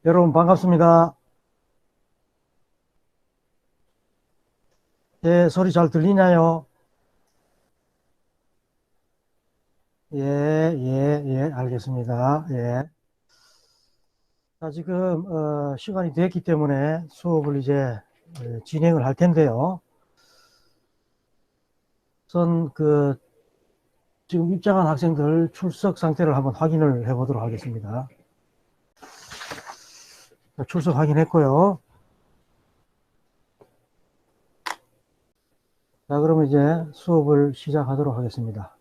여러분 반갑습니다. 예, 소리 잘 들리나요? 예, 예, 예, 알겠습니다. 예. 자, 지금, 시간이 됐기 때문에 수업을 이제 진행을 할 텐데요. 우선 지금 입장한 학생들 출석 상태를 한번 확인을 해 보도록 하겠습니다. 자, 출석 확인했고요. 자, 그러면 이제 수업을 시작하도록 하겠습니다.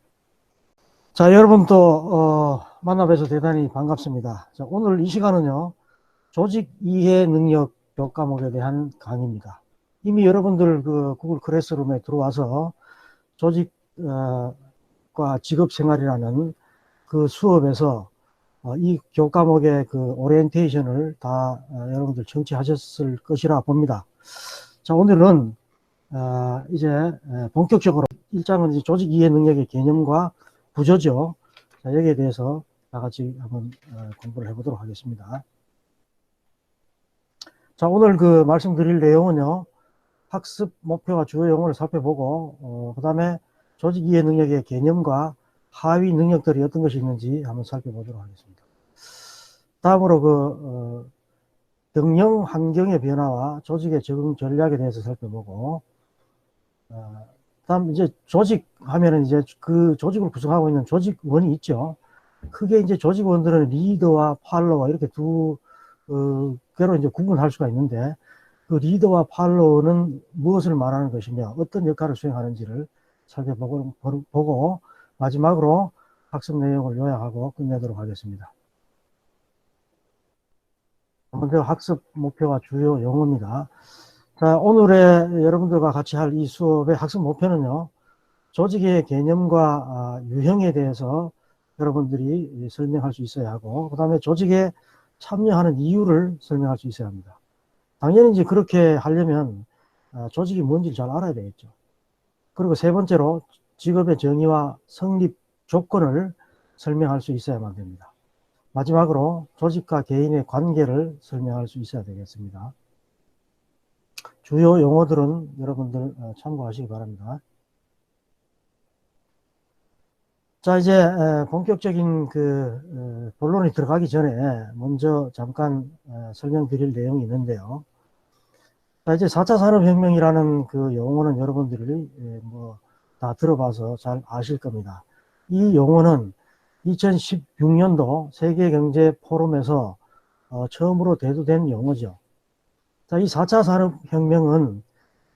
자, 여러분 또, 만나 뵈서 대단히 반갑습니다. 자, 오늘 이 시간은요, 조직 이해 능력 교과목에 대한 강의입니다. 이미 여러분들 그 구글 클래스룸에 들어와서 조직과 직업 생활이라는 그 수업에서 이 교과목의 그 오리엔테이션을 다 여러분들 청취하셨을 것이라 봅니다. 자, 오늘은 이제 본격적으로 1장은 이제 조직 이해 능력의 개념과 구조죠. 자, 여기에 대해서 다 같이 한번 공부를 해보도록 하겠습니다. 자, 오늘 그 말씀드릴 내용은요, 학습 목표와 주요 용어를 살펴보고, 그 다음에 조직 이해 능력의 개념과 하위 능력들이 어떤 것이 있는지 한번 살펴보도록 하겠습니다. 다음으로 경영 환경의 변화와 조직의 적응 전략에 대해서 살펴보고, 다음 이제 조직 하면은 이제 그 조직을 구성하고 있는 조직원이 있죠. 크게 이제 조직원들은 리더와 팔로워 이렇게 두 개로 이제 구분할 수가 있는데, 그 리더와 팔로워는 무엇을 말하는 것이며 어떤 역할을 수행하는지를 살펴보고 마지막으로 학습 내용을 요약하고 끝내도록 하겠습니다. 먼저 학습 목표와 주요 용어입니다. 자, 오늘의 여러분들과 같이 할 이 수업의 학습 목표는요, 조직의 개념과 유형에 대해서 여러분들이 설명할 수 있어야 하고, 그 다음에 조직에 참여하는 이유를 설명할 수 있어야 합니다. 당연히 이제 그렇게 하려면 조직이 뭔지를 잘 알아야 되겠죠. 그리고 세 번째로 직업의 정의와 성립 조건을 설명할 수 있어야만 됩니다. 마지막으로 조직과 개인의 관계를 설명할 수 있어야 되겠습니다. 주요 용어들은 여러분들 참고하시기 바랍니다. 자, 이제 본격적인 본론에 들어가기 전에 먼저 잠깐 설명드릴 내용이 있는데요. 자, 이제 4차 산업혁명이라는 그 용어는 여러분들이 다 들어봐서 잘 아실 겁니다. 이 용어는 2016년도 세계경제포럼에서 처음으로 대두된 용어죠. 자, 이 4차 산업혁명은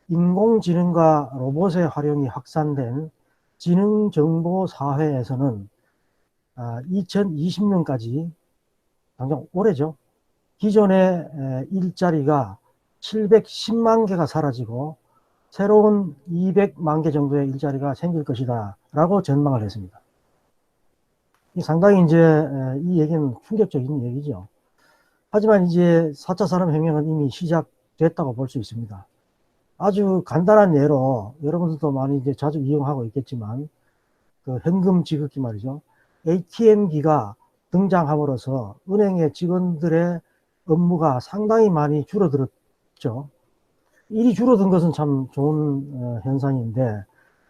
인공지능과 로봇의 활용이 확산된 지능정보사회에서는 2020년까지 당장 올해죠. 기존의 일자리가 710만 개가 사라지고 새로운 200만 개 정도의 일자리가 생길 것이다 라고 전망을 했습니다. 상당히 이제 이 얘기는 충격적인 얘기죠. 하지만 이제 4차 산업혁명은 이미 시작됐다고 볼 수 있습니다. 아주 간단한 예로 여러분들도 많이 이제 자주 이용하고 있겠지만 그 현금 지급기 말이죠. ATM기가 등장함으로써 은행의 직원들의 업무가 상당히 많이 줄어들었죠. 일이 줄어든 것은 참 좋은 현상인데,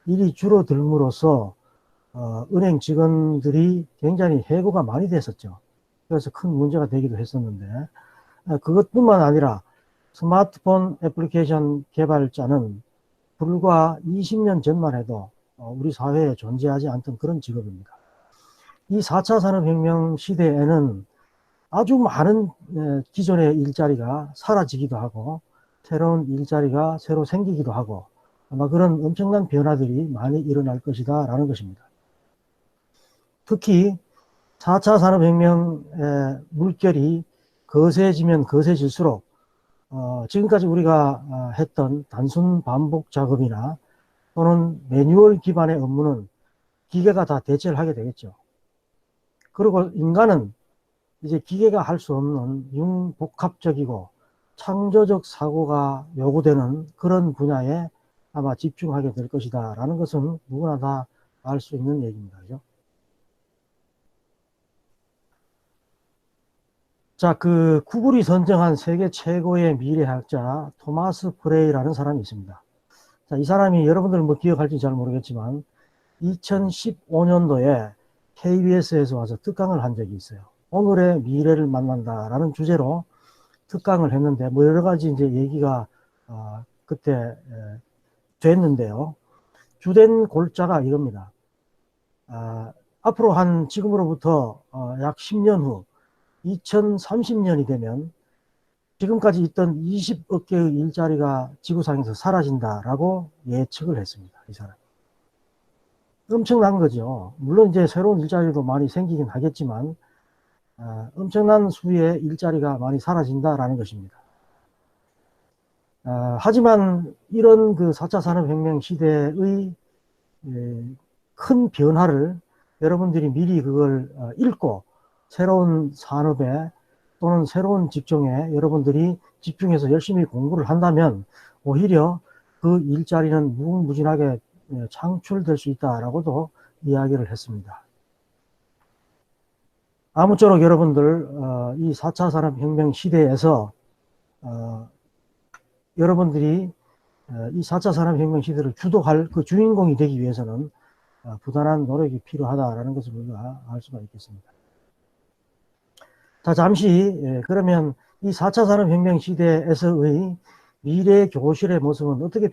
일이 줄어들므로써 은행 직원들이 굉장히 해고가 많이 됐었죠. 그래서 큰 문제가 되기도 했었는데, 그것뿐만 아니라 스마트폰 애플리케이션 개발자는 불과 20년 전만 해도 우리 사회에 존재하지 않던 그런 직업입니다. 이 4차 산업혁명 시대에는 아주 많은 기존의 일자리가 사라지기도 하고 새로운 일자리가 새로 생기기도 하고 아마 그런 엄청난 변화들이 많이 일어날 것이다 라는 것입니다. 특히 4차 산업혁명의 물결이 거세지면 거세질수록 지금까지 우리가 했던 단순 반복 작업이나 또는 매뉴얼 기반의 업무는 기계가 다 대체를 하게 되겠죠. 그리고 인간은 이제 기계가 할 수 없는 융복합적이고 창조적 사고가 요구되는 그런 분야에 아마 집중하게 될 것이다 라는 것은 누구나 다 알 수 있는 얘기입니다. 그죠? 자, 그 구글이 선정한 세계 최고의 미래학자 토마스 프레이라는 사람이 있습니다. 자, 이 사람이 여러분들 뭐 기억할지 잘 모르겠지만 2015년도에 KBS에서 와서 특강을 한 적이 있어요. 오늘의 미래를 만난다라는 주제로 특강을 했는데 뭐 여러 가지 이제 얘기가 그때 됐는데요. 주된 골자가 이겁니다. 앞으로 한 지금으로부터 약 10년 후 2030년이 되면 지금까지 있던 20억 개의 일자리가 지구상에서 사라진다라고 예측을 했습니다. 이 사람. 엄청난 거죠. 물론 이제 새로운 일자리도 많이 생기긴 하겠지만 엄청난 수의 일자리가 많이 사라진다라는 것입니다. 하지만 이런 그 4차 산업혁명 시대의 큰 변화를 여러분들이 미리 그걸 읽고 새로운 산업에 또는 새로운 직종에 여러분들이 집중해서 열심히 공부를 한다면 오히려 그 일자리는 무궁무진하게 창출될 수 있다라고도 이야기를 했습니다. 아무쪼록 여러분들 이 4차 산업혁명 시대에서 여러분들이 이 4차 산업혁명 시대를 주도할 그 주인공이 되기 위해서는 부단한 노력이 필요하다라는 것을 우리가 알 수가 있겠습니다. 자, 잠시 그러면 이 4차 산업혁명 시대에서의 미래 교실의 모습은 어떻게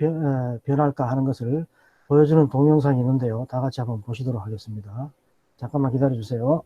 변할까 하는 것을 보여주는 동영상이 있는데요. 다 같이 한번 보시도록 하겠습니다. 잠깐만 기다려 주세요.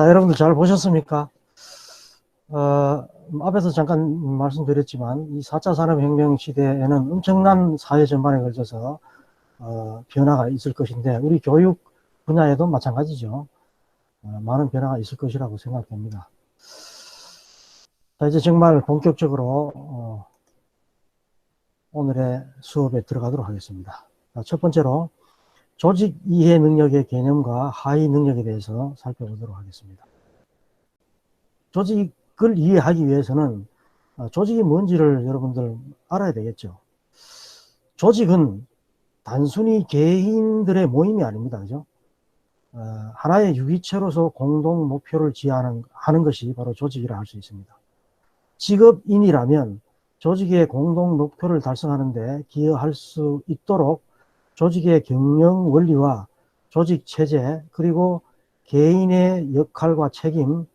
자, 여러분들 잘 보셨습니까? 앞에서 잠깐 말씀드렸지만 이 4차 산업혁명 시대에는 엄청난 사회 전반에 걸쳐서 변화가 있을 것인데 우리 교육 분야에도 마찬가지죠. 많은 변화가 있을 것이라고 생각됩니다. 자, 이제 정말 본격적으로 오늘의 수업에 들어가도록 하겠습니다. 자, 첫 번째로 조직 이해 능력의 개념과 하위 능력에 대해서 살펴보도록 하겠습니다. 조직을 이해하기 위해서는 조직이 뭔지를 여러분들 알아야 되겠죠. 조직은 단순히 개인들의 모임이 아닙니다. 그죠? 하나의 유기체로서 공동 목표를 하는 것이 바로 조직이라 할 수 있습니다. 직업인이라면 조직의 공동 목표를 달성하는 데 기여할 수 있도록 조직의 경영 원리와 조직 체제 그리고 개인의 역할과 책임,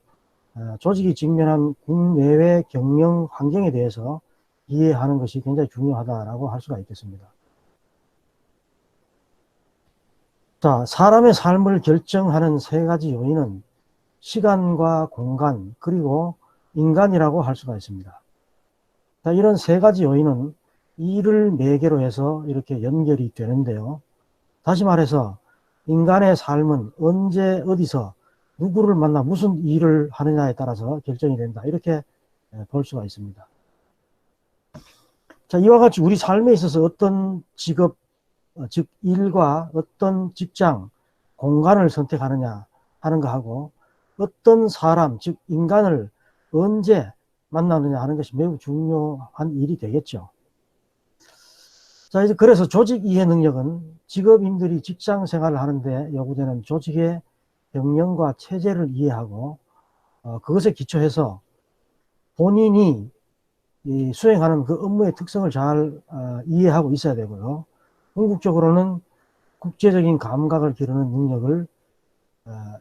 조직이 직면한 국내외 경영 환경에 대해서 이해하는 것이 굉장히 중요하다라고 할 수가 있겠습니다. 자, 사람의 삶을 결정하는 세 가지 요인은 시간과 공간 그리고 인간이라고 할 수가 있습니다. 자, 이런 세 가지 요인은 일을 매개로 해서 이렇게 연결이 되는데요. 다시 말해서 인간의 삶은 언제 어디서 누구를 만나 무슨 일을 하느냐에 따라서 결정이 된다. 이렇게 볼 수가 있습니다. 자, 이와 같이 우리 삶에 있어서 어떤 직업, 즉 일과 어떤 직장, 공간을 선택하느냐 하는 거하고 어떤 사람, 즉 인간을 언제 만나느냐 하는 것이 매우 중요한 일이 되겠죠. 자, 이제 그래서 조직 이해 능력은 직업인들이 직장 생활을 하는데 요구되는 조직의 경영과 체제를 이해하고 그것에 기초해서 본인이 수행하는 그 업무의 특성을 잘 이해하고 있어야 되고요. 궁극적으로는 국제적인 감각을 기르는 능력을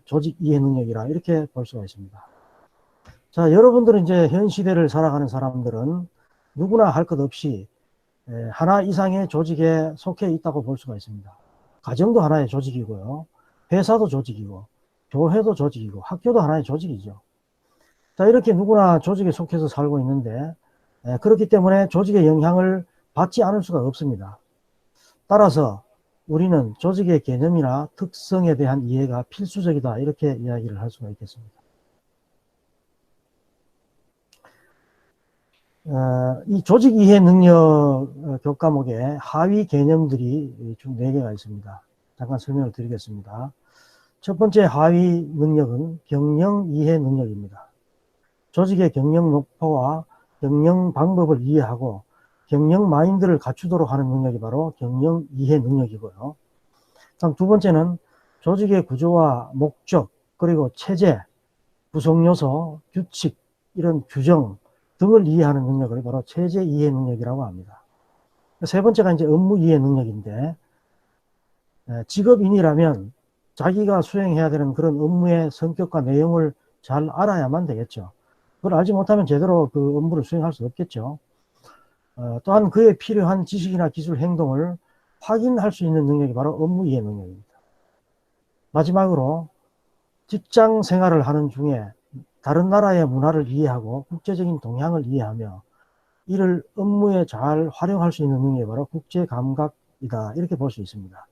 조직 이해 능력이라 이렇게 볼 수가 있습니다. 자, 여러분들은 이제 현 시대를 살아가는 사람들은 누구나 할 것 없이 하나 이상의 조직에 속해 있다고 볼 수가 있습니다. 가정도 하나의 조직이고요. 회사도 조직이고 교회도 조직이고 학교도 하나의 조직이죠. 자, 이렇게 누구나 조직에 속해서 살고 있는데 그렇기 때문에 조직의 영향을 받지 않을 수가 없습니다. 따라서 우리는 조직의 개념이나 특성에 대한 이해가 필수적이다 이렇게 이야기를 할 수가 있겠습니다. 이 조직 이해 능력 교과목에 하위 개념들이 총 4개가 있습니다. 잠깐 설명을 드리겠습니다. 첫 번째 하위 능력은 경영 이해 능력입니다. 조직의 경영 목표와 경영 방법을 이해하고 경영 마인드를 갖추도록 하는 능력이 바로 경영 이해 능력이고요. 다음 두 번째는 조직의 구조와 목적, 그리고 체제, 구성 요소, 규칙, 이런 규정 등을 이해하는 능력을 바로 체제 이해 능력이라고 합니다. 세 번째가 이제 업무 이해 능력인데 직업인이라면 자기가 수행해야 되는 그런 업무의 성격과 내용을 잘 알아야만 되겠죠. 그걸 알지 못하면 제대로 그 업무를 수행할 수 없겠죠. 또한 그에 필요한 지식이나 기술 행동을 확인할 수 있는 능력이 바로 업무 이해 능력입니다. 마지막으로 직장 생활을 하는 중에 다른 나라의 문화를 이해하고 국제적인 동향을 이해하며 이를 업무에 잘 활용할 수 있는 능력이 바로 국제 감각이다 이렇게 볼 수 있습니다.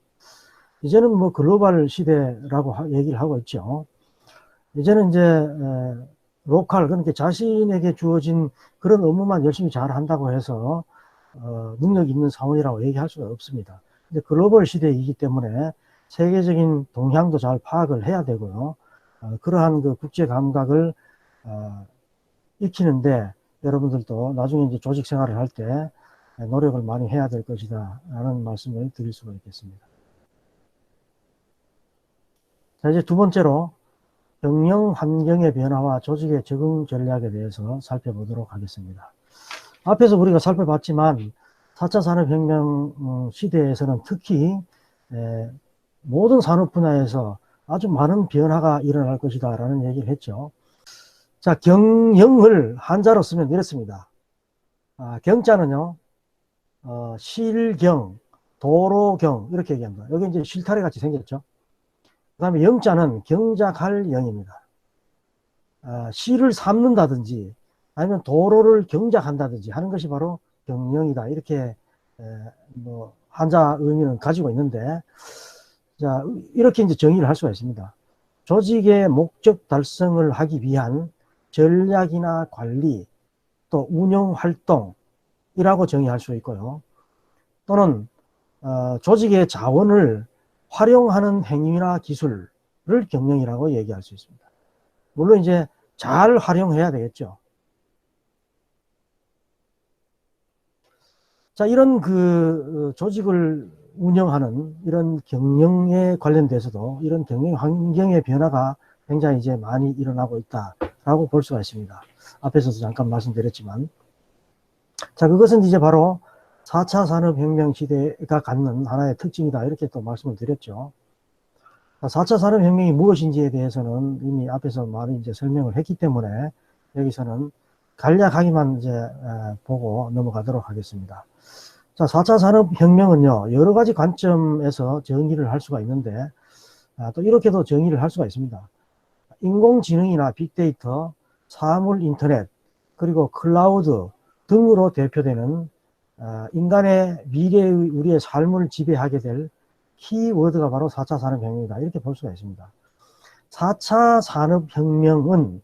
이제는 뭐 글로벌 시대라고 얘기를 하고 있죠. 이제는 이제 로컬, 그러니까 자신에게 주어진 그런 업무만 열심히 잘 한다고 해서 능력 있는 사원이라고 얘기할 수가 없습니다. 근데 글로벌 시대이기 때문에 세계적인 동향도 잘 파악을 해야 되고요. 그러한 그 국제 감각을 익히는데 여러분들도 나중에 이제 조직 생활을 할 때 노력을 많이 해야 될 것이다 라는 말씀을 드릴 수가 있겠습니다. 자, 이제 두 번째로 경영 환경의 변화와 조직의 적응 전략에 대해서 살펴보도록 하겠습니다. 앞에서 우리가 살펴봤지만 4차 산업혁명 시대에서는 특히 모든 산업 분야에서 아주 많은 변화가 일어날 것이다 라는 얘기를 했죠. 자, 경영을 한자로 쓰면 이렇습니다. 경자는요, 실경, 도로경 이렇게 얘기합니다. 여기 이제 실타래 같이 생겼죠. 그 다음에 영자는 경작할 영입니다. 씨를 삶는다든지 아니면 도로를 경작한다든지 하는 것이 바로 경영이다. 이렇게 뭐 한자 의미는 가지고 있는데, 자, 이렇게 이제 정의를 할 수가 있습니다. 조직의 목적 달성을 하기 위한 전략이나 관리, 또 운영 활동이라고 정의할 수 있고요. 또는 조직의 자원을 활용하는 행위나 기술을 경영이라고 얘기할 수 있습니다. 물론 이제 잘 활용해야 되겠죠. 자, 이런 그 조직을 운영하는 이런 경영에 관련돼서도 이런 경영 환경의 변화가 굉장히 이제 많이 일어나고 있다라고 볼 수가 있습니다. 앞에서도 잠깐 말씀드렸지만. 자, 그것은 이제 바로 4차 산업혁명 시대가 갖는 하나의 특징이다. 이렇게 또 말씀을 드렸죠. 4차 산업혁명이 무엇인지에 대해서는 이미 앞에서 많이 이제 설명을 했기 때문에 여기서는 간략하게만 이제 보고 넘어가도록 하겠습니다. 자, 4차 산업혁명은요, 여러 가지 관점에서 정의를 할 수가 있는데, 또 이렇게도 정의를 할 수가 있습니다. 인공지능이나 빅데이터, 사물 인터넷, 그리고 클라우드 등으로 대표되는 인간의 미래의 우리의 삶을 지배하게 될 키워드가 바로 4차 산업혁명이다. 이렇게 볼 수가 있습니다. 4차 산업혁명은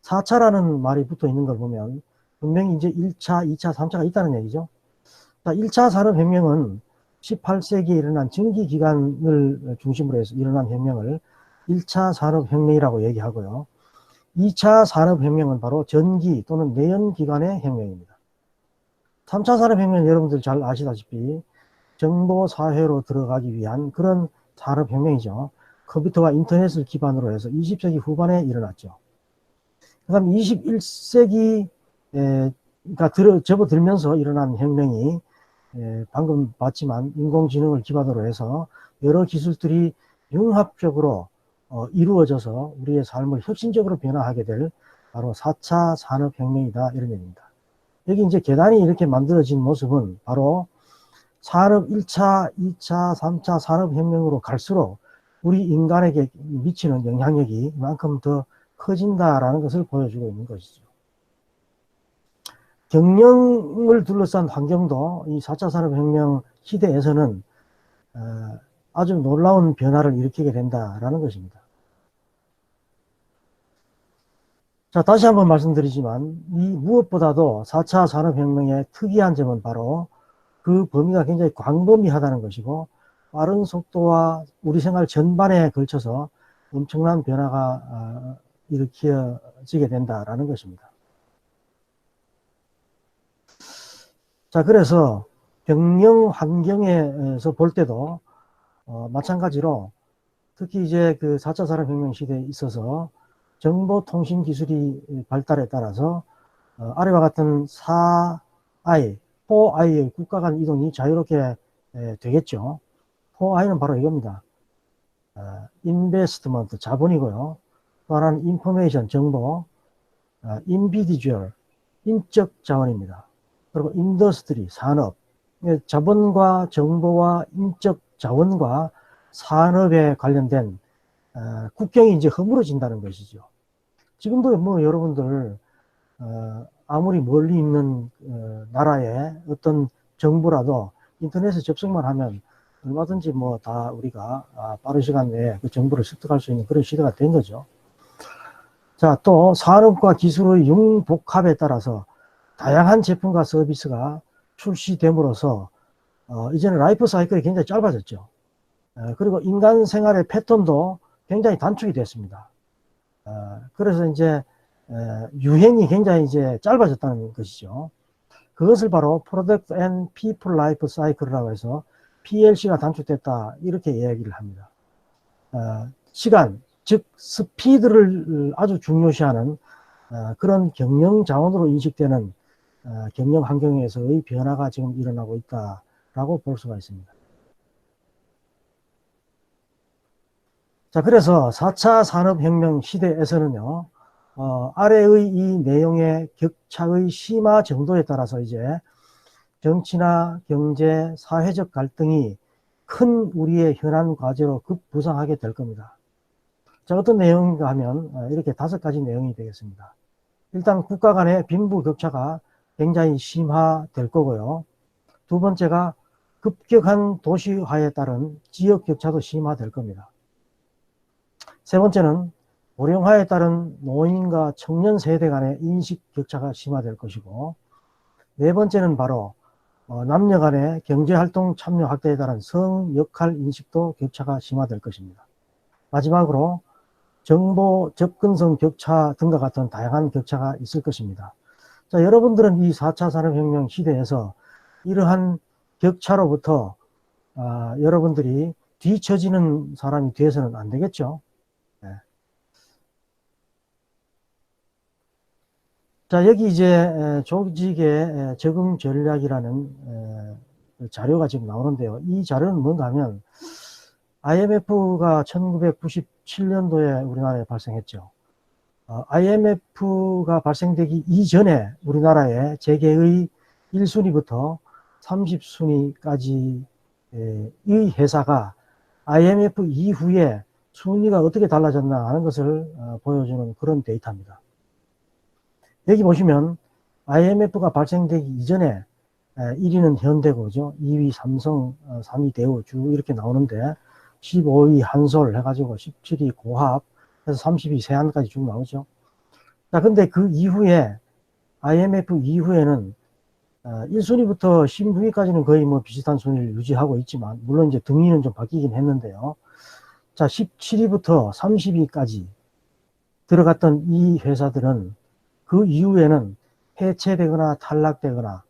4차라는 말이 붙어 있는 걸 보면 분명히 이제 1차, 2차, 3차가 있다는 얘기죠. 1차 산업혁명은 18세기에 일어난 전기기관을 중심으로 해서 일어난 혁명을 1차 산업혁명이라고 얘기하고요. 2차 산업혁명은 바로 전기 또는 내연기관의 혁명입니다. 3차 산업혁명은 여러분들 잘 아시다시피 정보사회로 들어가기 위한 그런 산업혁명이죠. 컴퓨터와 인터넷을 기반으로 해서 20세기 후반에 일어났죠. 그 다음 21세기가 접어들면서 일어난 혁명이 방금 봤지만 인공지능을 기반으로 해서 여러 기술들이 융합적으로 이루어져서 우리의 삶을 혁신적으로 변화하게 될 바로 4차 산업혁명이다. 이런 얘기입니다. 여기 이제 계단이 이렇게 만들어진 모습은 바로 산업 1차, 2차, 3차 산업혁명으로 갈수록 우리 인간에게 미치는 영향력이 이만큼 더 커진다라는 것을 보여주고 있는 것이죠. 경영을 둘러싼 환경도 이 4차 산업혁명 시대에서는 아주 놀라운 변화를 일으키게 된다라는 것입니다. 자, 다시 한번 말씀드리지만 이 무엇보다도 4차 산업혁명의 특이한 점은 바로 그 범위가 굉장히 광범위하다는 것이고 빠른 속도와 우리 생활 전반에 걸쳐서 엄청난 변화가 일으켜지게 된다라는 것입니다. 자, 그래서 경영 환경에서 볼 때도 마찬가지로 특히 이제 그 4차 산업혁명 시대에 있어서 정보통신 기술이 발달에 따라서 아래와 같은 4I, 4I의 국가 간 이동이 자유롭게 되겠죠. 4I는 바로 이겁니다. 인베스트먼트, 자본이고요. 또 하나는 인포메이션, 정보, 인비디주얼, 인적 자원입니다. 그리고 인더스트리, 산업. 자본과 정보와 인적 자원과 산업에 관련된 국경이 이제 허물어진다는 것이죠. 지금도 뭐 여러분들 아무리 멀리 있는 나라의 어떤 정보라도 인터넷에 접속만 하면 얼마든지 뭐 다 우리가 빠른 시간 내에 그 정보를 습득할 수 있는 그런 시대가 된 거죠. 자, 또 산업과 기술의 융복합에 따라서 다양한 제품과 서비스가 출시됨으로써 이제는 라이프 사이클이 굉장히 짧아졌죠. 그리고 인간 생활의 패턴도 굉장히 단축이 됐습니다. 그래서 이제 유행이 굉장히 이제 짧아졌다는 것이죠. 그것을 바로 Product and People Life Cycle라고 해서 PLC가 단축됐다 이렇게 이야기를 합니다. 시간, 즉 스피드를 아주 중요시하는 그런 경영 자원으로 인식되는 경영 환경에서의 변화가 지금 일어나고 있다라고 볼 수가 있습니다. 자, 그래서 4차 산업혁명 시대에서는요, 아래의 이 내용의 격차의 심화 정도에 따라서 이제 정치나 경제, 사회적 갈등이 큰 우리의 현안 과제로 급부상하게 될 겁니다. 자, 어떤 내용인가 하면 이렇게 5가지 내용이 되겠습니다. 일단 국가 간의 빈부격차가 굉장히 심화될 거고요. 두 번째가 급격한 도시화에 따른 지역격차도 심화될 겁니다. 세 번째는 고령화에 따른 노인과 청년 세대 간의 인식격차가 심화될 것이고, 네 번째는 바로 남녀 간의 경제활동 참여 확대에 따른 성 역할 인식도 격차가 심화될 것입니다. 마지막으로 정보 접근성 격차 등과 같은 다양한 격차가 있을 것입니다. 자, 여러분들은 이 4차 산업혁명 시대에서 이러한 격차로부터 여러분들이 뒤처지는 사람이 되어서는 안 되겠죠. 네. 자, 여기 이제 조직의 적응 전략이라는 자료가 지금 나오는데요. 이 자료는 뭔가 하면 IMF가 1997년도에 우리나라에 발생했죠. IMF가 발생되기 이전에 우리나라의 재계의 1순위부터 30순위까지의 회사가 IMF 이후에 순위가 어떻게 달라졌나 하는 것을 보여주는 그런 데이터입니다. 여기 보시면 IMF가 발생되기 이전에 1위는 현대고죠. 2위 삼성, 3위 대우 쭉 이렇게 나오는데 15위 한솔 해가지고 17위 고합 해서 30위 세안까지 쭉 나오죠. 자, 근데 그 이후에 IMF 이후에는 1순위부터 16위까지는 거의 뭐 비슷한 순위를 유지하고 있지만 물론 이제 등위는 좀 바뀌긴 했는데요. 자, 17위부터 30위까지 들어갔던 이 회사들은 그 이후에는 해체되거나 탈락되거나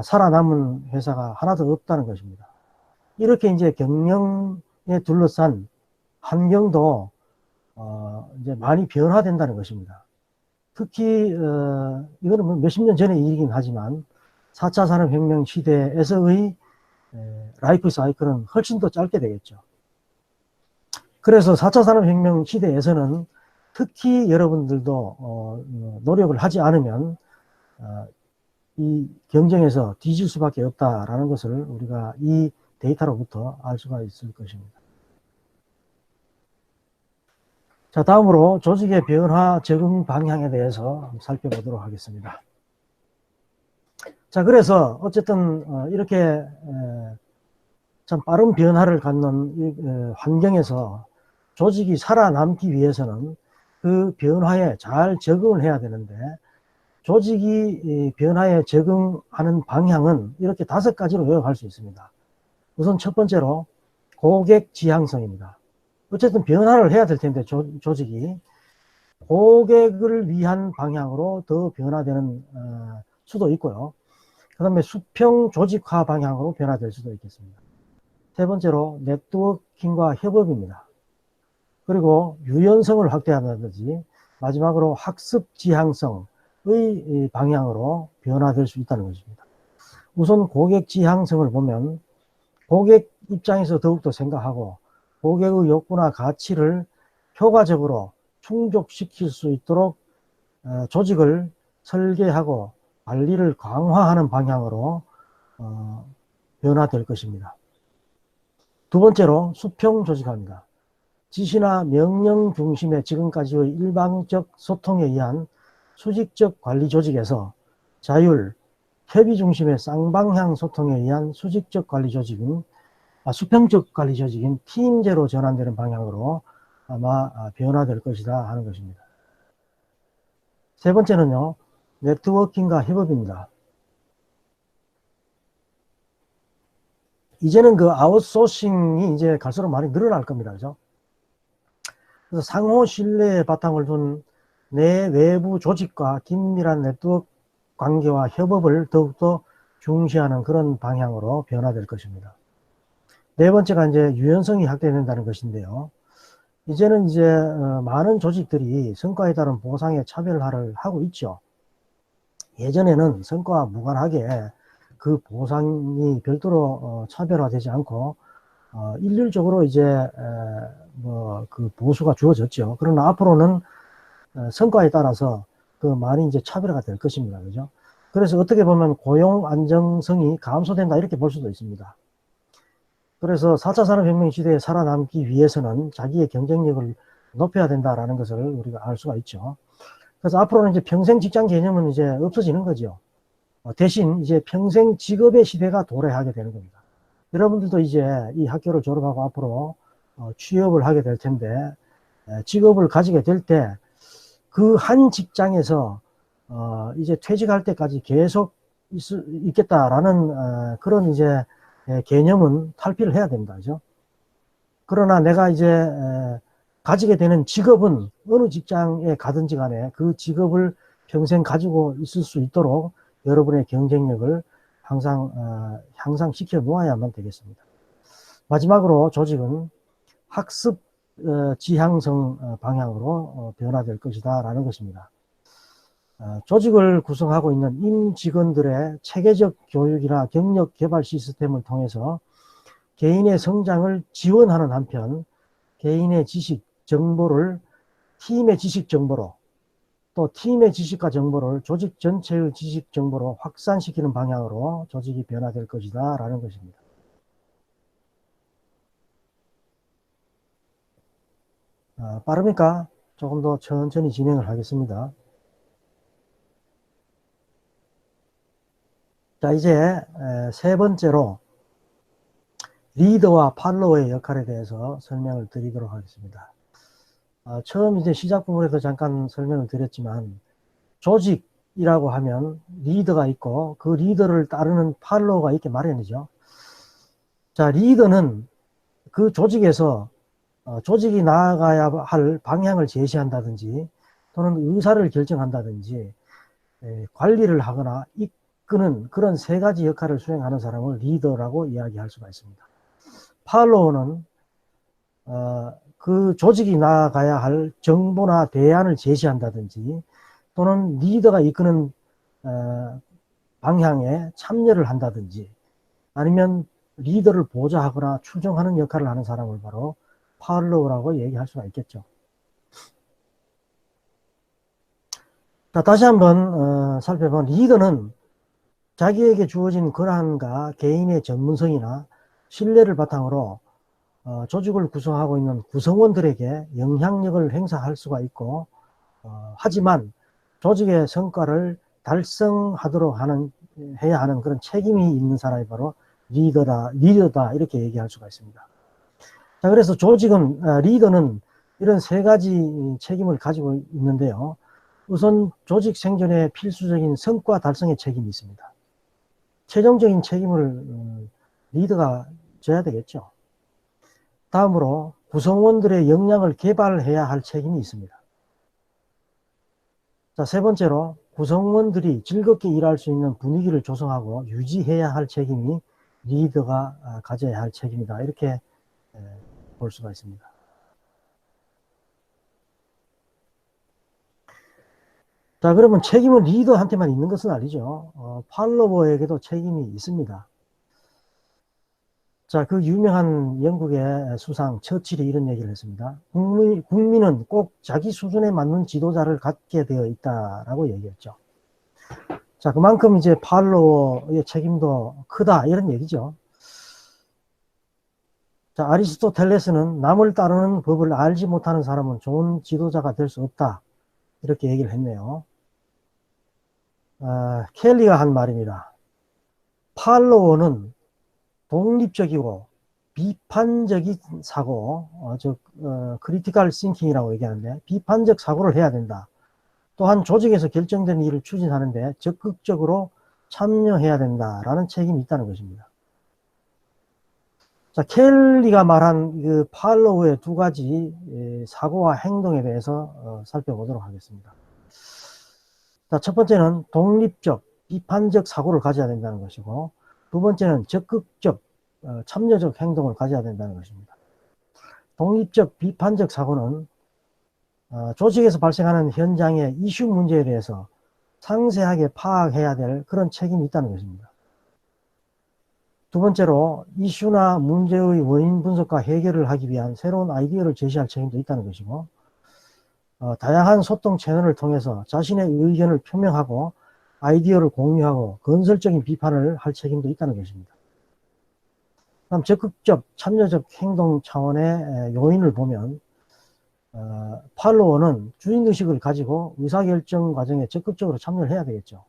살아남은 회사가 하나도 없다는 것입니다. 이렇게 이제 경영에 둘러싼 환경도 이제 많이 변화된다는 것입니다. 특히 이거는 뭐 몇십 년 전의 일이긴 하지만 4차 산업혁명 시대에서의 라이프 사이클은 훨씬 더 짧게 되겠죠. 그래서 4차 산업혁명 시대에서는 특히 여러분들도 노력을 하지 않으면 이 경쟁에서 뒤질 수밖에 없다라는 것을 우리가 이 데이터로부터 알 수가 있을 것입니다. 자, 다음으로 조직의 변화 적응 방향에 대해서 살펴보도록 하겠습니다. 자, 그래서 어쨌든 이렇게 참 빠른 변화를 갖는 이 환경에서 조직이 살아남기 위해서는 그 변화에 잘 적응을 해야 되는데 조직이 변화에 적응하는 방향은 이렇게 5가지로 요약할 수 있습니다. 우선 첫 번째로 고객 지향성입니다. 어쨌든 변화를 해야 될 텐데 조직이 고객을 위한 방향으로 더 변화되는 수도 있고요. 그 다음에 수평 조직화 방향으로 변화될 수도 있겠습니다. 세 번째로 네트워킹과 협업입니다. 그리고 유연성을 확대한다든지 마지막으로 학습 지향성의 방향으로 변화될 수 있다는 것입니다. 우선 고객 지향성을 보면 고객 입장에서 더욱더 생각하고 고객의 욕구나 가치를 효과적으로 충족시킬 수 있도록 조직을 설계하고 관리를 강화하는 방향으로 변화될 것입니다. 두 번째로 수평 조직화입니다. 지시나 명령 중심의 지금까지의 일방적 소통에 의한 수직적 관리 조직에서 자율, 협의 중심의 쌍방향 소통에 의한 수직적 관리 조직인 수평적 관리 조직인 팀제로 전환되는 방향으로 아마 변화될 것이다 하는 것입니다. 세 번째는요, 네트워킹과 협업입니다. 이제는 그 아웃소싱이 이제 갈수록 많이 늘어날 겁니다. 그죠? 그래서 상호 신뢰에 바탕을 둔 내 외부 조직과 긴밀한 네트워크 관계와 협업을 더욱더 중시하는 그런 방향으로 변화될 것입니다. 네 번째가 이제 유연성이 확대된다는 것인데요. 이제는 이제 많은 조직들이 성과에 따른 보상의 차별화를 하고 있죠. 예전에는 성과와 무관하게 그 보상이 별도로 차별화되지 않고 일률적으로 이제 뭐 그 보수가 주어졌죠. 그러나 앞으로는 성과에 따라서 그 많이 이제 차별화가 될 것입니다. 그죠? 그래서 어떻게 보면 고용 안정성이 감소된다 이렇게 볼 수도 있습니다. 그래서 4차 산업혁명 시대에 살아남기 위해서는 자기의 경쟁력을 높여야 된다라는 것을 우리가 알 수가 있죠. 그래서 앞으로는 이제 평생 직장 개념은 이제 없어지는 거죠. 대신 이제 평생 직업의 시대가 도래하게 되는 겁니다. 여러분들도 이제 이 학교를 졸업하고 앞으로 취업을 하게 될 텐데, 직업을 가지게 될 때 그 한 직장에서 이제 퇴직할 때까지 계속 있겠다라는 그런 이제 개념은 탈피를 해야 됩니다. 그죠? 그러나 내가 이제 가지게 되는 직업은 어느 직장에 가든지 간에 그 직업을 평생 가지고 있을 수 있도록 여러분의 경쟁력을 항상 향상시켜 놓아야만 되겠습니다. 마지막으로 조직은 학습 지향성 방향으로 변화될 것이다 라는 것입니다. 조직을 구성하고 있는 임직원들의 체계적 교육이나 경력 개발 시스템을 통해서 개인의 성장을 지원하는 한편 개인의 지식 정보를 팀의 지식 정보로 또 팀의 지식과 정보를 조직 전체의 지식 정보로 확산시키는 방향으로 조직이 변화될 것이다 라는 것입니다. 빠릅니까? 조금 더 천천히 진행을 하겠습니다. 자, 이제 세 번째로 리더와 팔로워의 역할에 대해서 설명을 드리도록 하겠습니다. 처음 이제 시작 부분에서 잠깐 설명을 드렸지만 조직이라고 하면 리더가 있고 그 리더를 따르는 팔로워가 있게 마련이죠. 자, 리더는 그 조직에서 조직이 나아가야 할 방향을 제시한다든지 또는 의사를 결정한다든지 관리를 하거나 이끄는 그런 세 가지 역할을 수행하는 사람을 리더라고 이야기할 수가 있습니다. 팔로워는 그 조직이 나아가야 할 정보나 대안을 제시한다든지 또는 리더가 이끄는 방향에 참여를 한다든지 아니면 리더를 보좌하거나 추종하는 역할을 하는 사람을 바로 팔로워라고 얘기할 수가 있겠죠. 자, 다시 한번 살펴본 리더는 자기에게 주어진 권한과 개인의 전문성이나 신뢰를 바탕으로 조직을 구성하고 있는 구성원들에게 영향력을 행사할 수가 있고 하지만 조직의 성과를 달성하도록 해야 하는 그런 책임이 있는 사람이 바로 리더다 이렇게 얘기할 수가 있습니다. 자, 그래서 리더는 이런 세 가지 책임을 가지고 있는데요. 우선 조직 생존에 필수적인 성과 달성의 책임이 있습니다. 최종적인 책임을 리더가 져야 되겠죠. 다음으로 구성원들의 역량을 개발해야 할 책임이 있습니다. 자, 세 번째로 구성원들이 즐겁게 일할 수 있는 분위기를 조성하고 유지해야 할 책임이 리더가 가져야 할 책임이다. 이렇게 볼 수가 있습니다. 자, 그러면 책임은 리더한테만 있는 것은 아니죠. 팔로워에게도 책임이 있습니다. 자, 그 유명한 영국의 수상 처칠이 이런 얘기를 했습니다. 국민은 꼭 자기 수준에 맞는 지도자를 갖게 되어 있다라고 얘기했죠. 자, 그만큼 이제 팔로워의 책임도 크다 이런 얘기죠. 자, 아리스토텔레스는 남을 따르는 법을 알지 못하는 사람은 좋은 지도자가 될 수 없다 이렇게 얘기를 했네요. 켈리가 한 말입니다. 팔로워는 독립적이고 비판적인 사고, 크리티컬 싱킹이라고 얘기하는데 비판적 사고를 해야 된다. 또한 조직에서 결정된 일을 추진하는데 적극적으로 참여해야 된다라는 책임이 있다는 것입니다. 자, 켈리가 말한 그 팔로우의 두 가지 사고와 행동에 대해서 살펴보도록 하겠습니다. 자, 첫 번째는 독립적, 비판적 사고를 가져야 된다는 것이고 두 번째는 적극적, 참여적 행동을 가져야 된다는 것입니다. 독립적, 비판적 사고는 조직에서 발생하는 현장의 이슈 문제에 대해서 상세하게 파악해야 될 그런 책임이 있다는 것입니다. 두 번째로 이슈나 문제의 원인 분석과 해결을 하기 위한 새로운 아이디어를 제시할 책임도 있다는 것이고 다양한 소통 채널을 통해서 자신의 의견을 표명하고 아이디어를 공유하고 건설적인 비판을 할 책임도 있다는 것입니다. 그럼 적극적 참여적 행동 차원의 요인을 보면 팔로워는 주인의식을 가지고 의사결정 과정에 적극적으로 참여를 해야 되겠죠.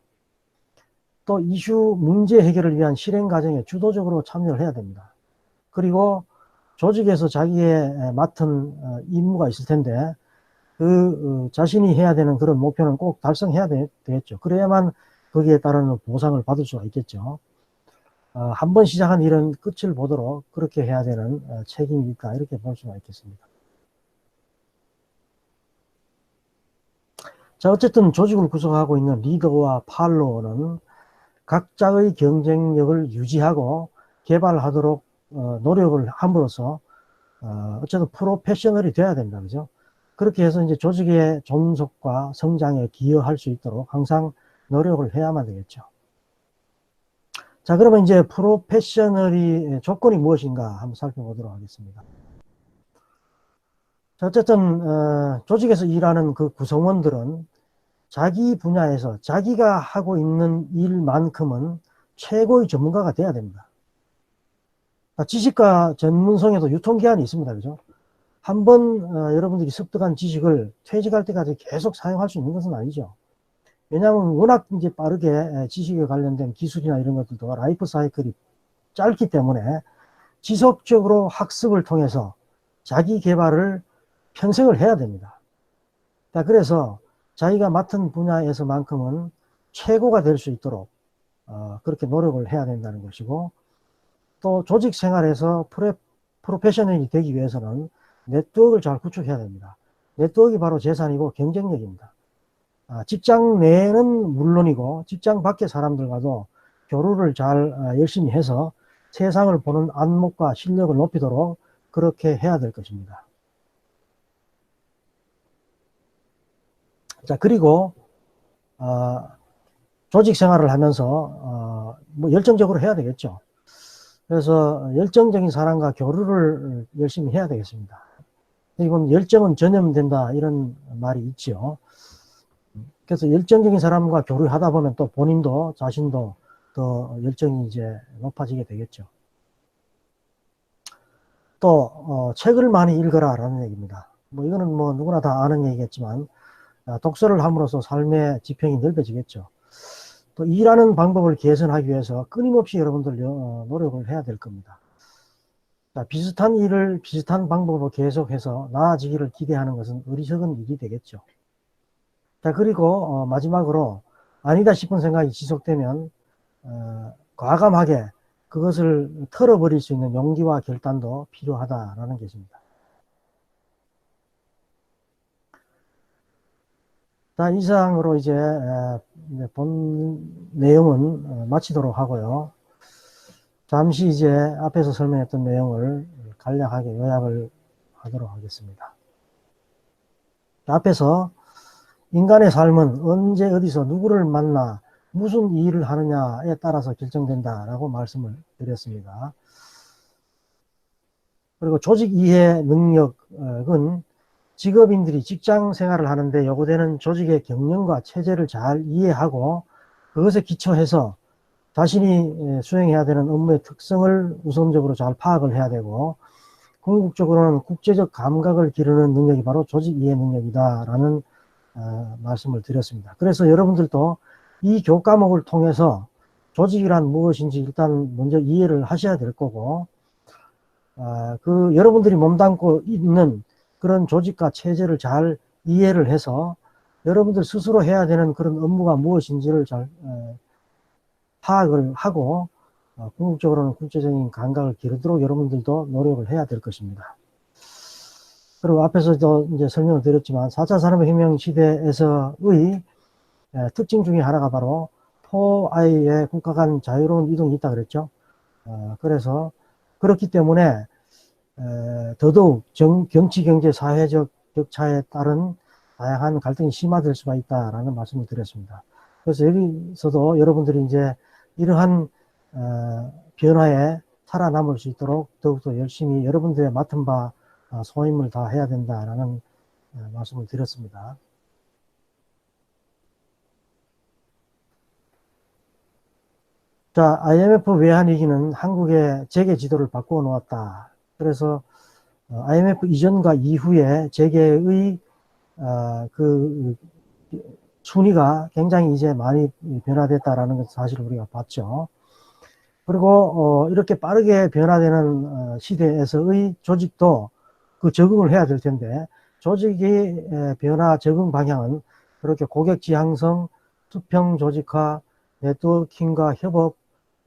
또 이슈 문제 해결을 위한 실행 과정에 주도적으로 참여를 해야 됩니다. 그리고 조직에서 자기의 맡은 임무가 있을 텐데 자신이 해야 되는 그런 목표는 꼭 달성해야 되겠죠. 그래야만 거기에 따른 보상을 받을 수가 있겠죠. 한 번 시작한 일은 끝을 보도록 그렇게 해야 되는 책임이 있다, 이렇게 볼 수가 있겠습니다. 자, 어쨌든 조직을 구성하고 있는 리더와 팔로워는 각자의 경쟁력을 유지하고 개발하도록 노력을 함으로써 어쨌든 프로페셔널이 돼야 된다, 그죠? 그렇게 해서 이제 조직의 존속과 성장에 기여할 수 있도록 항상 노력을 해야만 되겠죠. 자, 그러면 이제 프로페셔널이 조건이 무엇인가 한번 살펴보도록 하겠습니다. 자, 어쨌든 조직에서 일하는 그 구성원들은 자기 분야에서 자기가 하고 있는 일만큼은 최고의 전문가가 돼야 됩니다. 지식과 전문성에도 유통기한이 있습니다. 그죠? 한번 여러분들이 습득한 지식을 퇴직할 때까지 계속 사용할 수 있는 것은 아니죠. 왜냐하면 워낙 이제 빠르게 지식에 관련된 기술이나 이런 것들도 라이프 사이클이 짧기 때문에 지속적으로 학습을 통해서 자기 개발을 평생을 해야 됩니다. 그래서 자기가 맡은 분야에서만큼은 최고가 될 수 있도록 그렇게 노력을 해야 된다는 것이고, 또 조직 생활에서 프로페셔널이 되기 위해서는 네트워크를 잘 구축해야 됩니다. 네트워크가 바로 재산이고 경쟁력입니다. 직장 내는 물론이고 직장 밖의 사람들과도 교류를 잘 열심히 해서 세상을 보는 안목과 실력을 높이도록 그렇게 해야 될 것입니다. 자, 그리고 조직 생활을 하면서 뭐 열정적으로 해야 되겠죠. 그래서 열정적인 사람과 교류를 열심히 해야 되겠습니다. 이건 열정은 전염된다, 이런 말이 있죠. 그래서 열정적인 사람과 교류하다 보면 또 본인도 자신도 더 열정이 이제 높아지게 되겠죠. 또 책을 많이 읽어라라는 얘기입니다. 뭐 이거는 뭐 누구나 다 아는 얘기겠지만 독서를 함으로써 삶의 지평이 넓어지겠죠. 또 일하는 방법을 개선하기 위해서 끊임없이 여러분들 노력을 해야 될 겁니다. 자, 비슷한 일을 비슷한 방법으로 계속해서 나아지기를 기대하는 것은 어리석은 일이 되겠죠. 자, 그리고 마지막으로 아니다 싶은 생각이 지속되면 과감하게 그것을 털어버릴 수 있는 용기와 결단도 필요하다라는 것입니다. 자, 이상으로 이제 본 내용은 마치도록 하고요. 잠시 이제 앞에서 설명했던 내용을 간략하게 요약을 하도록 하겠습니다. 앞에서 인간의 삶은 언제 어디서 누구를 만나 무슨 일을 하느냐에 따라서 결정된다라고 말씀을 드렸습니다. 그리고 조직 이해 능력은 직업인들이 직장 생활을 하는데 요구되는 조직의 경영과 체제를 잘 이해하고 그것에 기초해서 자신이 수행해야 되는 업무의 특성을 우선적으로 잘 파악을 해야 되고, 궁극적으로는 국제적 감각을 기르는 능력이 바로 조직 이해 능력이다라는 말씀을 드렸습니다. 그래서 여러분들도 이 교과목을 통해서 조직이란 무엇인지 일단 먼저 이해를 하셔야 될 거고, 여러분들이 몸담고 있는 그런 조직과 체제를 잘 이해를 해서 여러분들 스스로 해야 되는 그런 업무가 무엇인지를 잘 파악을 하고 궁극적으로는 국제적인 감각을 기르도록 여러분들도 노력을 해야 될 것입니다. 그리고 앞에서도 이제 설명을 드렸지만 4차 산업혁명 시대에서의 특징 중에 하나가 바로 4I의 국가 간 자유로운 이동이 있다 그랬죠. 그래서 그렇기 때문에 더더욱 정치, 경제, 사회적 격차에 따른 다양한 갈등이 심화될 수가 있다라는 말씀을 드렸습니다. 그래서 여기서도 여러분들이 이제 이러한 변화에 살아남을 수 있도록 더욱더 열심히 여러분들의 맡은 바 소임을 다 해야 된다라는 말씀을 드렸습니다. 자, IMF 외환위기는 한국의 재계 지도를 바꾸어 놓았다. 그래서 IMF 이전과 이후에 재계의 그 순위가 굉장히 이제 많이 변화됐다라는 것을 사실 우리가 봤죠. 그리고 이렇게 빠르게 변화되는 시대에서의 조직도 그 적응을 해야 될 텐데 조직의 변화 적응 방향은 그렇게 고객 지향성, 수평 조직화, 네트워킹과 협업,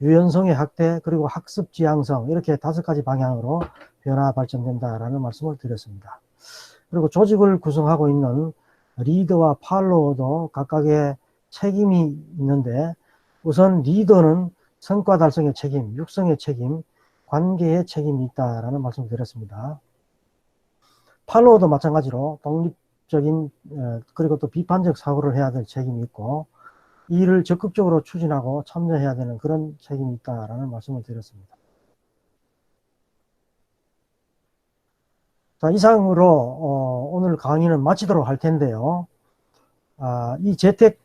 유연성의 확대, 그리고 학습 지향성 이렇게 5가지 방향으로 변화 발전된다라는 말씀을 드렸습니다. 그리고 조직을 구성하고 있는 리더와 팔로워도 각각의 책임이 있는데 우선 리더는 성과 달성의 책임, 육성의 책임, 관계의 책임이 있다라는 말씀을 드렸습니다. 팔로워도 마찬가지로 독립적인 그리고 또 비판적 사고를 해야 될 책임이 있고 이 일을 적극적으로 추진하고 참여해야 되는 그런 책임이 있다라는 말씀을 드렸습니다. 자, 이상으로 오늘 강의는 마치도록 할 텐데요. 이 재택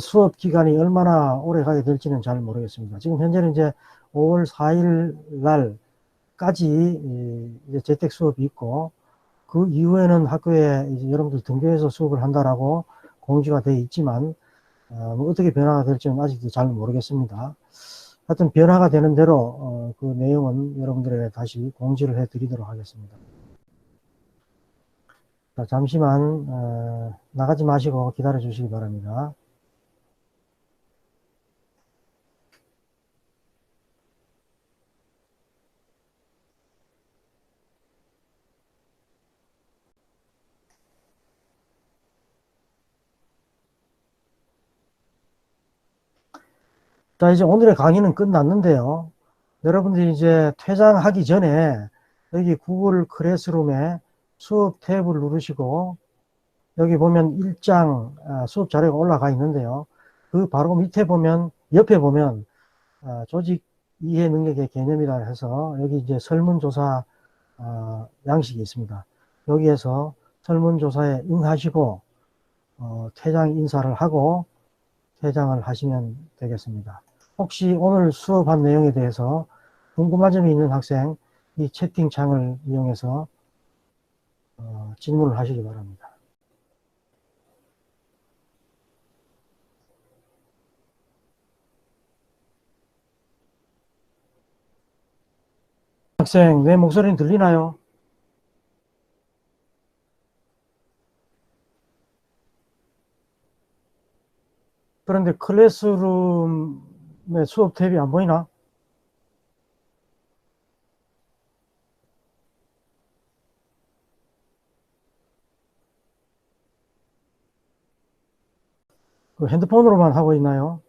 수업 기간이 얼마나 오래 가게 될지는 잘 모르겠습니다. 지금 현재는 이제 5월 4일 날까지 이제 재택 수업이 있고 그 이후에는 학교에 이제 여러분들 등교해서 수업을 한다라고 공지가 되어 있지만 뭐 어떻게 변화가 될지는 아직도 잘 모르겠습니다. 하여튼 변화가 되는 대로 그 내용은 여러분들에게 다시 공지를 해 드리도록 하겠습니다. 자, 잠시만 나가지 마시고 기다려 주시기 바랍니다. 자, 이제 오늘의 강의는 끝났는데요. 여러분들이 이제 퇴장하기 전에 여기 구글 클래스룸에 수업 탭을 누르시고 여기 보면 1장 수업 자료가 올라가 있는데요. 그 바로 밑에 보면 옆에 보면 조직 이해 능력의 개념이라 해서 여기 이제 설문조사 양식이 있습니다. 여기에서 설문조사에 응하시고 퇴장 인사를 하고 퇴장을 하시면 되겠습니다. 혹시 오늘 수업한 내용에 대해서 궁금한 점이 있는 학생 이 채팅창을 이용해서 질문을 하시기 바랍니다. 학생, 내 목소리는 들리나요? 그런데 클래스룸의 수업 탭이 안 보이나? 그 핸드폰으로만 하고 있나요?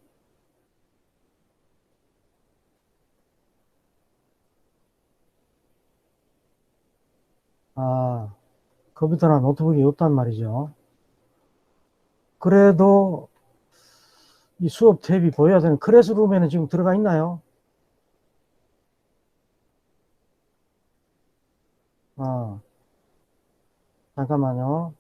컴퓨터나 노트북이 없단 말이죠. 그래도 이 수업 탭이 보여야 되는 클래스룸에는 지금 들어가 있나요? 아, 잠깐만요.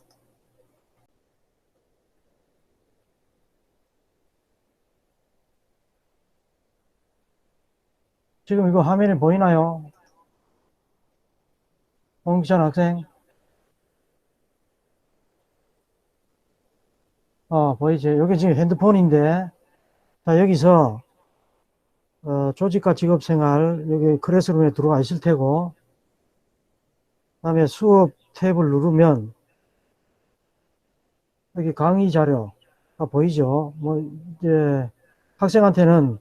지금 이거 화면에 보이나요? 홍기찬 학생? 보이죠? 여기 지금 핸드폰인데, 자, 여기서, 조직과 직업생활, 여기 클래스룸에 들어와 있을 테고, 그 다음에 수업 탭을 누르면, 여기 강의 자료가 보이죠? 뭐, 이제, 학생한테는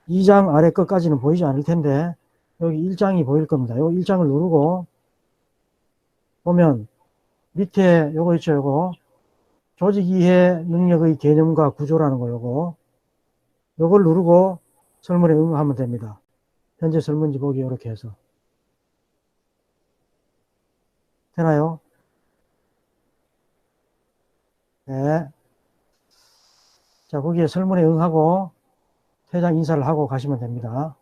2장 아래 끝까지는 보이지 않을 텐데, 여기 1장이 보일 겁니다. 여기 1장을 누르고, 보면, 밑에 요거 있죠, 요거. 조직 이해 능력의 개념과 구조라는 거, 요걸 누르고 설문에 응하면 됩니다. 현재 설문지 보기 이렇게 해서. 되나요? 네. 자, 거기에 설문에 응하고 퇴장 인사를 하고 가시면 됩니다.